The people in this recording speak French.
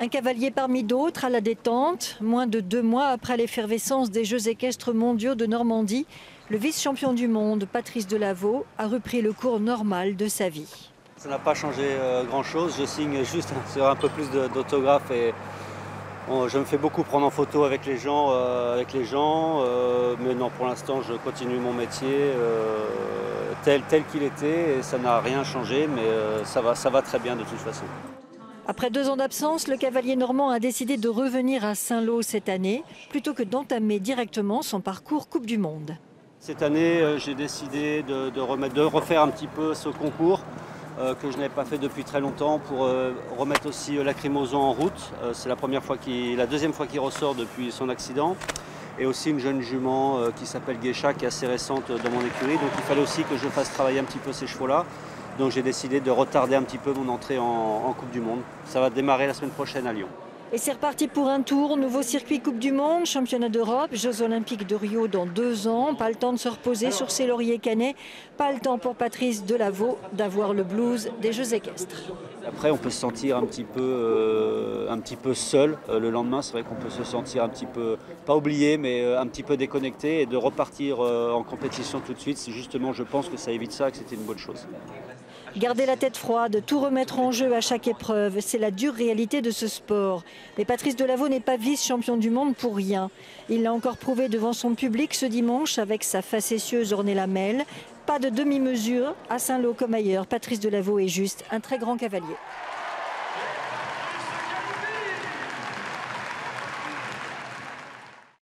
Un cavalier parmi d'autres à la détente. Moins de 2 mois après l'effervescence des Jeux équestres mondiaux de Normandie, le vice-champion du monde, Patrice Delaveau, a repris le cours normal de sa vie. Ça n'a pas changé grand-chose. Je signe juste sur un peu plus d'autographes et je me fais beaucoup prendre en photo avec les gens. Mais non, pour l'instant, je continue mon métier tel qu'il était et ça n'a rien changé, mais ça va très bien de toute façon. Après 2 ans d'absence, le cavalier normand a décidé de revenir à Saint-Lô cette année, plutôt que d'entamer directement son parcours Coupe du Monde. Cette année, j'ai décidé de refaire un petit peu ce concours que je n'avais pas fait depuis très longtemps pour remettre aussi Lacrymosan en route. C'est la deuxième fois qu'il ressort depuis son accident. Et aussi une jeune jument qui s'appelle Geisha, qui est assez récente dans mon écurie. Donc il fallait aussi que je fasse travailler un petit peu ces chevaux-là. Donc j'ai décidé de retarder un petit peu mon entrée en Coupe du Monde. Ça va démarrer la semaine prochaine à Lyon. Et c'est reparti pour un tour, nouveau circuit Coupe du Monde, championnat d'Europe, Jeux Olympiques de Rio dans 2 ans. Pas le temps de se reposer sur ses lauriers cannais, pas le temps pour Patrice Delaveau d'avoir le blues des Jeux équestres. Après on peut se sentir un petit peu seul le lendemain. C'est vrai qu'on peut se sentir un petit peu, pas oublié, mais un petit peu déconnecté et de repartir en compétition tout de suite. C'est justement, je pense que ça évite ça et que c'était une bonne chose. Garder la tête froide, tout remettre en jeu à chaque épreuve, c'est la dure réalité de ce sport. Mais Patrice Delaveau n'est pas vice-champion du monde pour rien. Il l'a encore prouvé devant son public ce dimanche avec sa facétieuse Ornella Mel. Pas de demi-mesure, à Saint-Lô comme ailleurs, Patrice Delaveau est juste un très grand cavalier.